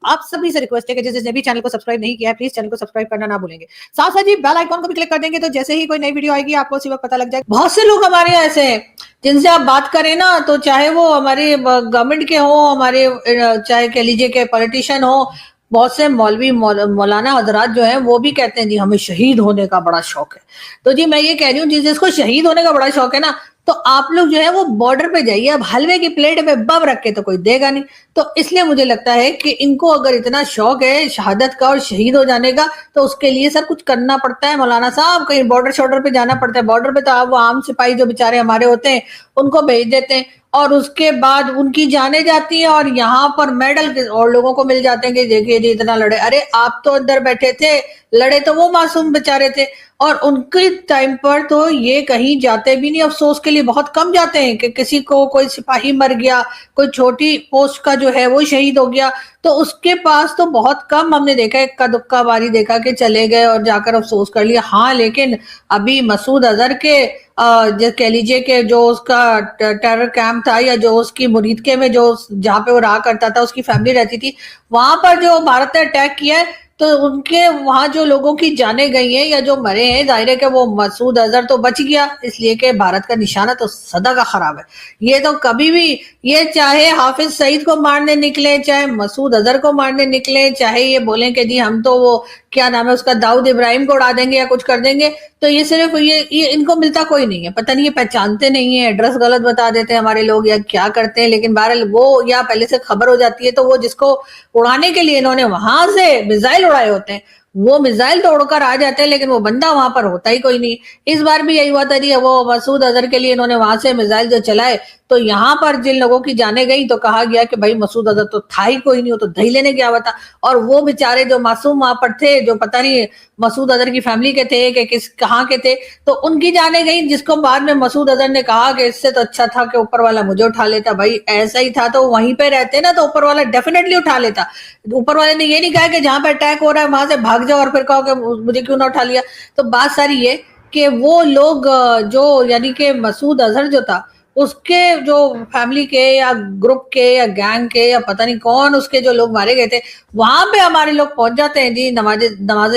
आप सभी से रिक्वेस्ट है कि जिसने भी चैनल को सब्सक्राइब नहीं किया है प्लीज चैनल को सब्सक्राइब करना ना भूलेंगे। साथ साथ ही बेल आइकॉन को भी क्लिक कर देंगे तो जैसे ही कोई नई वीडियो आएगी आपको उसी वक्त पता लग जाएगा। बहुत से लोग हमारे यहाँ ऐसे हैं जिनसे आप बात करें ना तो चाहे वो हमारे गवर्नमेंट के हो, हमारे चाहे कह लीजिए के पॉलिटिशियन हो, बहुत से मौलवी मौलाना हजरात जो है वो भी कहते हैं जी हमें शहीद होने का बड़ा शौक है। तो जी मैं ये कह रही हूँ जिसको शहीद होने का बड़ा शौक है ना तो आप लोग जो है वो बॉर्डर पे जाइए। अब हलवे की प्लेट पे बम रख के तो कोई देगा नहीं, तो इसलिए मुझे लगता है कि इनको अगर इतना शौक है शहादत का और शहीद हो जाने का तो उसके लिए सर कुछ करना पड़ता है। मौलाना साहब कहीं बॉर्डर शॉर्डर पे जाना पड़ता है। बॉर्डर पे तो आप वो आम सिपाही जो बेचारे हमारे होते हैं उनको भेज देते हैं और उसके बाद उनकी जाने जाती है और यहाँ पर मेडल और लोगों को मिल जाते हैं कि देखिए जी इतना लड़े। अरे आप तो अंदर बैठे थे, लड़े तो वो मासूम बेचारे थे और उनके टाइम पर तो ये कहीं जाते भी नहीं। अफसोस के लिए बहुत कम जाते हैं कि किसी को कोई सिपाही मर गया, कोई छोटी पोस्ट का जो है वो शहीद हो गया तो उसके पास तो बहुत कम हमने देखा है, इक्का दुक्का बारी देखा कि चले गए और जाकर अफसोस कर लिया। हाँ लेकिन अभी मसूद अजहर के जो कह लीजिए कि जो उसका टेरर कैंप था या जो उसकी मुरीदके में जो जहाँ पे वो रहा करता था उसकी फैमिली रहती थी वहां पर जो भारत ने अटैक किया है तो उनके वहां जो लोगों की जाने गई हैं या जो मरे हैं जाहिर है कि वो मसूद अजहर तो बच गया इसलिए कि भारत का निशाना तो सदा का खराब है। ये तो कभी भी ये चाहे हाफिज सईद को मारने निकले, चाहे मसूद अजहर को मारने निकले, चाहे ये बोलें कि जी हम तो वो क्या नाम है उसका दाऊद इब्राहिम को उड़ा देंगे या कुछ कर देंगे, तो ये सिर्फ ये इनको मिलता कोई नहीं है। पता नहीं ये पहचानते नहीं है, एड्रेस गलत बता देते हैं हमारे लोग या क्या करते हैं, लेकिन बहरहाल वो या पहले से खबर हो जाती है तो वो जिसको उड़ाने के लिए इन्होंने वहां से मिसाइल उड़ाए होते हैं वो मिसाइल तो उड़कर आ जाते हैं लेकिन वो बंदा वहां पर होता ही कोई नहीं। इस बार भी यही हुआ था जी, वो मसूद अजहर के लिए इन्होंने वहां से मिसाइल जो चलाए तो यहाँ पर जिन लोगों की जाने गई तो कहा गया कि भाई मसूद अजहर तो था ही कोई नहीं, वो तो दही लेने गया हुआ था। और वो बेचारे जो मासूम वहां पर थे जो पता नहीं मसूद अजहर की फैमिली के थे कि किस कहाँ के थे तो उनकी जाने गई, जिसको बाद में मसूद अजहर ने कहा कि इससे तो अच्छा था कि ऊपर वाला मुझे उठा लेता। भाई ऐसा ही था तो वहीं पे रहते ना तो ऊपर वाला डेफिनेटली उठा लेता। ऊपर वाले ने ये नहीं कहा कि जहां पे अटैक हो रहा है वहां से भाग जाओ और फिर कहो कि मुझे क्यों ना उठा लिया। तो बात सारी ये कि वो लोग जो यानी कि मसूद अजहर जो था उसके जो फैमिली के या ग्रुप के या गैंग के या पता नहीं कौन उसके जो लोग मारे गए थे वहां पे हमारे लोग पहुंच जाते हैं जी, नमाज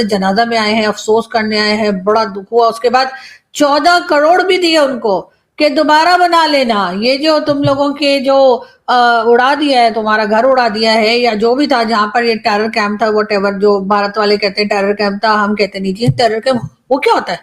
जनाजा में आए हैं, अफसोस करने आए हैं, बड़ा दुख हुआ। उसके बाद 14 करोड़ भी दिए उनको कि दोबारा बना लेना। ये जो तुम लोगों के जो उड़ा दिया है, तुम्हारा घर उड़ा दिया है या जो भी था जहां पर ये टेरर कैंप था, वट एवर जो भारत वाले कहते हैं टेरर कैंप था, हम कहते नहीं जी टेरर कैंप वो क्या होता है।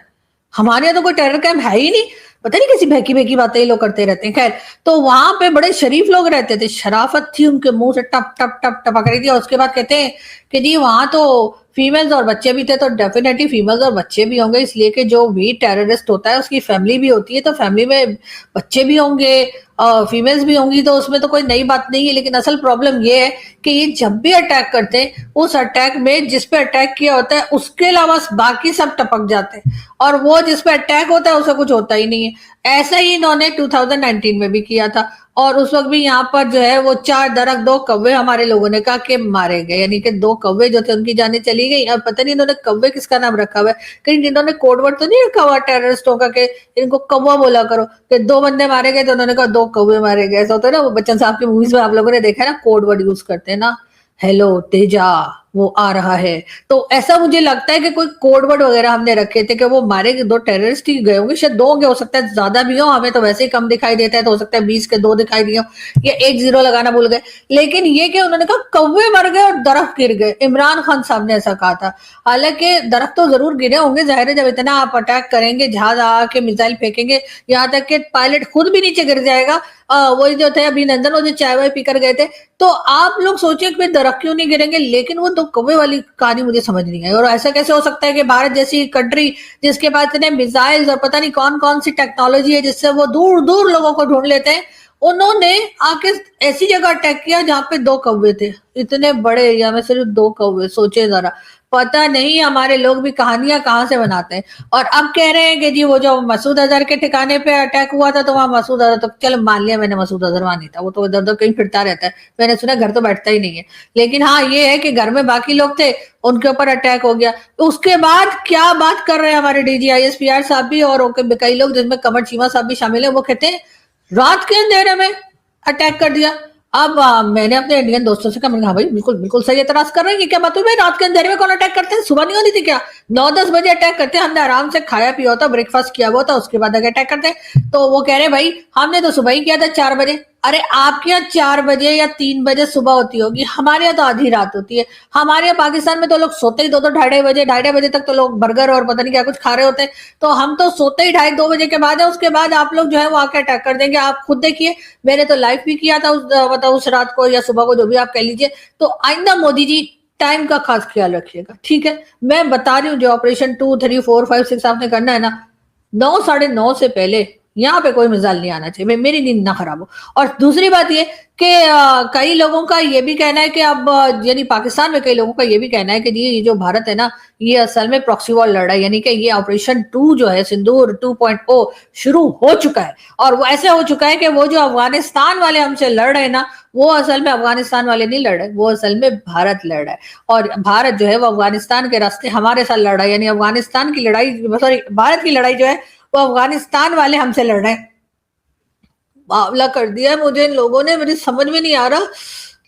हमारे यहाँ तो कोई टेरर कैंप है ही नहीं, पता नहीं कैसी बहकी बहकी बातें ये लोग करते रहते हैं। खैर तो वहां पे बड़े शरीफ लोग रहते थे, शराफत थी उनके मुंह से टप टप टप टपक रही थी। और उसके बाद कहते हैं कि जी वहां तो फीमेल्स और बच्चे भी थे, तो डेफिनेटली फीमेल्स और बच्चे भी होंगे इसलिए कि जो भी टेररिस्ट होता है उसकी फैमिली भी होती है तो फैमिली में बच्चे भी होंगे, फीमेल्स भी होंगी, तो उसमें तो कोई नई बात नहीं है। लेकिन असल प्रॉब्लम ये है कि ये जब भी अटैक करते हैं उस अटैक में जिस पे अटैक किया होता है उसके अलावा बाकी सब टपक जाते हैं और वो जिस पे अटैक होता है उसे कुछ होता ही नहीं है। ऐसा ही इन्होंने 2019 में भी किया था और उस वक्त भी यहाँ पर जो है वो 4 दरख्त 2 कौवे हमारे लोगों ने कहा कि मारे गए, यानी कि 2 कौवे जो थे उनकी जाने चली गई। अब पता नहीं इन्होंने कौवे किसका नाम रखा हुआ है, कहीं इन्होंने कोडवर्ड तो नहीं रखा हुआ टेररिस्टों का कि इनको कौवा बोला करो कि 2 बंदे मारे गए तो उन्होंने कहा 2 कौवे मारे गए। ऐसा होता है ना, वो बच्चन साहब की मूवीज में आप लोगों ने देखा है ना, कोडवर्ड यूज करते हैं ना, हेलो तेजा वो आ रहा है। तो ऐसा मुझे लगता है कि कोई कोडवर्ड वगैरह हमने रखे थे कि वो मारे 2 टेररिस्ट ही गए होंगे, शायद 2 होंगे, हो सकता है ज्यादा भी हो, हमें तो वैसे ही कम दिखाई देता है तो हो सकता है 20 के 2 दिखाई दिए या 1 0 लगाना भूल गए। लेकिन ये कि उन्होंने कहा कौवे मर गए और दरख्त गिर गए, इमरान खान साहब ने ऐसा कहा था। हालांकि दरख्त तो जरूर गिरे होंगे, जाहिर है जब इतना आप अटैक करेंगे, जहाज आके मिसाइल फेंकेंगे, यहाँ तक कि पायलट खुद भी नीचे गिर जाएगा। वही जो थे अभिनंदन वो जो चाय वाय पीकर गए थे, तो आप लोग सोचिए कि दरख्त क्यों नहीं गिरेंगे। लेकिन वो 2 कौवे वाली कहानी मुझे समझ नहीं आई। और ऐसा कैसे हो सकता है कि भारत जैसी कंट्री जिसके पास इतने मिसाइल्स और पता नहीं कौन कौन सी टेक्नोलॉजी है जिससे वो दूर दूर लोगों को ढूंढ लेते हैं, उन्होंने आके ऐसी जगह अटैक किया जहां पे 2 कौवे थे, इतने बड़े एरिया में सिर्फ 2 कौवे। सोचे जरा, पता नहीं हमारे लोग भी कहानियां कहाँ से बनाते हैं। और अब कह रहे हैं कि जी वो जो मसूद अजहर के ठिकाने पे अटैक हुआ था तो वहां मसूद अजहर, तो चलो मान लिया मैंने मसूद अजहर वहां नहीं था, वो तो इधर उधर कहीं फिरता रहता है, मैंने सुना घर तो बैठता ही नहीं है। लेकिन हाँ ये है कि घर में बाकी लोग थे उनके ऊपर अटैक हो गया। तो उसके बाद क्या बात कर रहे हैं हमारे DGISPR साहब भी और कई लोग जिसमें कमर चीमा साहब भी शामिल है, वो कहते हैं रात के अंधेरे में अटैक कर दिया। अब मैंने अपने इंडियन दोस्तों से कहा, मैंने कहा भाई बिल्कुल बिल्कुल सही एतराज कर रहे हैं कि क्या बात हुई भाई, रात के अंधेरे में कौन अटैक करते हैं, सुबह नहीं होती थी क्या? 9-10 बजे अटैक करते हैं, हमने आराम से खाया पिया होता, ब्रेकफास्ट किया हुआ था, उसके बाद अगर अटैक करते हैं। तो वो कह रहे भाई हमने तो सुबह ही किया था 4 बजे। अरे आपके यहाँ 4 बजे या 3 बजे सुबह होती होगी, हमारे यहाँ तो आधी रात होती है। हमारे यहाँ पाकिस्तान में तो लोग सोते ही 2-2 ढाई बजे, ढाई बजे तक तो लोग बर्गर और पता नहीं क्या कुछ खा रहे होते हैं। तो हम तो सोते ही 2:30-2 बजे के बाद है, उसके बाद आप लोग जो है वो आके अटैक कर देंगे। आप खुद देखिए, मैंने तो लाइव भी किया था उस रात को या सुबह को, जो भी आप कह लीजिए। तो आइंदा मोदी जी टाइम का खास ख्याल रखिएगा, ठीक है? मैं बता रही हूँ, जो ऑपरेशन 2, 3, 4, 5, 6 आपने करना है ना, 9, 9:30 से पहले यहाँ पे कोई मिसाल नहीं आना चाहिए, मेरी नींद ना खराब हो। और दूसरी बात ये कि कई लोगों का ये भी कहना है कि अब यानी पाकिस्तान में कई लोगों का ये भी कहना है कि जी ये जो भारत है ना, ये असल में प्रॉक्सी वॉर लड़ रहा है, यानी कि ये ऑपरेशन 2 जो है, सिंदूर 2.0 शुरू हो चुका है। और वो ऐसे हो चुका है कि वो जो अफगानिस्तान वाले हमसे लड़ रहे हैं ना, वो असल में अफगानिस्तान वाले नहीं लड़ रहे, वो असल में भारत लड़ रहा है। और भारत जो है वो अफगानिस्तान के रास्ते हमारे साथ लड़ रहा है, यानी अफगानिस्तान की लड़ाई, सॉरी भारत की लड़ाई जो है वो अफगानिस्तान वाले हमसे लड़ रहे हैं। बावला कर दिया है मुझे इन लोगों ने, मेरी समझ में नहीं आ रहा।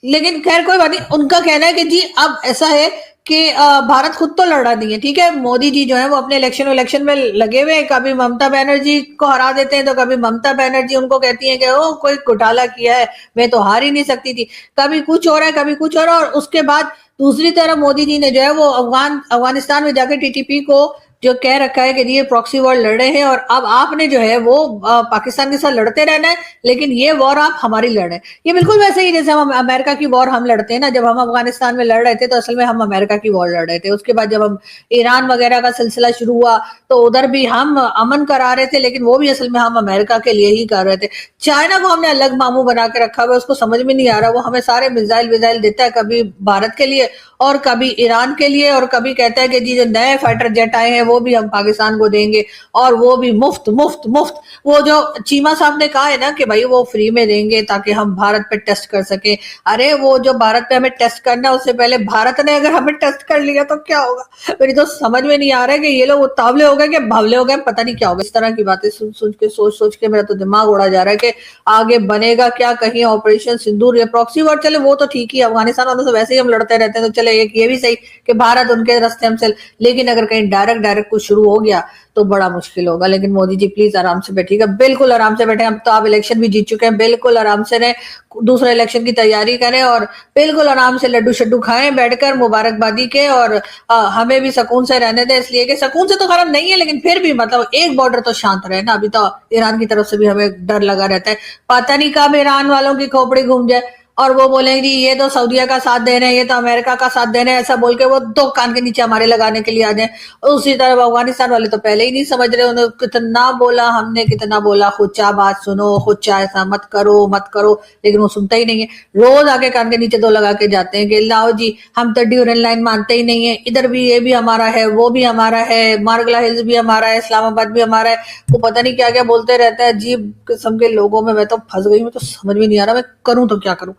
लेकिन खैर कोई बात नहीं, उनका कहना है कि जी अब ऐसा है कि भारत खुद तो लड़ रहा नहीं है, ठीक है? मोदी जी जो है वो अपने इलेक्शन में लगे हुए हैं, कभी ममता बनर्जी को हरा देते हैं, तो कभी ममता बनर्जी उनको कहती है कि ओ कोई घोटाला किया है, मैं तो हार ही नहीं सकती थी। कभी कुछ हो रहा है, कभी कुछ हो रहा है। और उसके बाद दूसरी तरफ मोदी जी ने जो है वो अफगानिस्तान में जाकर टीटीपी को जो कह रखा है कि ये प्रॉक्सी वॉर लड़ रहे हैं, और अब आपने जो है वो पाकिस्तान के साथ लड़ते रहना है, लेकिन ये वॉर आप हमारी लड़ रहे हैं। ये बिल्कुल वैसे ही जैसे हम अमेरिका की वॉर हम लड़ते हैं ना, जब हम अफगानिस्तान में लड़ रहे थे तो असल में हम अमेरिका की वॉर लड़ रहे थे। उसके बाद जब हम ईरान वगैरह का सिलसिला शुरू हुआ तो उधर भी हम अमन करा रहे थे, लेकिन वो भी असल में हम अमेरिका के लिए ही कर रहे थे। चाइना को हमने अलग मामू बना के रखा हुआ है, उसको समझ में नहीं आ रहा, वो हमें सारे मिसाइल विजाइल देता है, कभी भारत के लिए और कभी ईरान के लिए, और कभी कहता है कि जी जो नए फाइटर जेट आए हैं वो भी हम पाकिस्तान को देंगे, और वो भी मुफ्त मुफ्त मुफ्त। वो जो चीमा साहब ने कहा है ना कि भाई वो फ्री में देंगे ताकि हम भारत पे टेस्ट कर सके। अरे वो जो भारत पे हमें टेस्ट करना है, उससे पहले भारत ने अगर हमें टेस्ट कर लिया तो क्या होगा? मेरी तो समझ में नहीं आ रहा है कि ये लोग उतावले हो गए कि भावले हो गए, पता नहीं क्या होगा। इस तरह की बातें सुन सुन के सोच के मेरा तो दिमाग उड़ा जा रहा है कि आगे बनेगा क्या। कहीं ऑपरेशन सिंदूर या प्रॉक्सी वॉर चले वो तो ठीक ही, अफगानिस्तान वालों से वैसे ही हम लड़ते रहते हैं, तो चले एक ये भी सही कि भारत उनके रास्ते हमसे। लेकिन अगर कहीं डायरेक्ट कुछ शुरू हो गया तो बड़ा मुश्किल होगा। लेकिन मोदी जी प्लीज आराम से बैठिएगा, बिल्कुल आराम से बैठे। अब तो आप इलेक्शन भी जीत चुके हैं, बिल्कुल आराम से रहें, दूसरे इलेक्शन की तैयारी करें और बिल्कुल आराम से लड्डू शड्डू खाएं बैठकर मुबारकबादी के। और हमें भी सुकून से रहने दें, इसलिए कि सुकून से तो खराब नहीं है, लेकिन फिर भी मतलब एक बॉर्डर तो शांत रहे ना। अभी तो ईरान की तरफ से भी हमें डर लगा रहता है, पता नहीं कब ईरान वालों की खोपड़ी घूम जाए और वो बोलेंगे जी ये तो सऊदीया का साथ दे रहे हैं, ये तो अमेरिका का साथ दे रहे हैं, ऐसा बोल के वो दो कान के नीचे हमारे लगाने के लिए आ जाए। उसी तरह अफगानिस्तान वाले तो पहले ही नहीं समझ रहे, उन्हें कितना बोला हमने, कितना बोला खुद चाह बात सुनो, खुद चाह ऐसा मत करो मत करो, लेकिन वो सुनता ही नहीं है। रोज आके कान के नीचे दो लगा के जाते हैं कि लाओ जी हम तो ड्यूरल लाइन मानते ही नहीं है, इधर भी ये भी हमारा है, वो भी हमारा है, मारगला हिल्स भी हमारा है, इस्लामाबाद भी हमारा है। वो पता नहीं क्या क्या बोलते रहता है, अजीब किस्म के लोगों में मैं तो फंस गई, मैं तो समझ में नहीं आ रहा मैं करूं तो क्या करूं।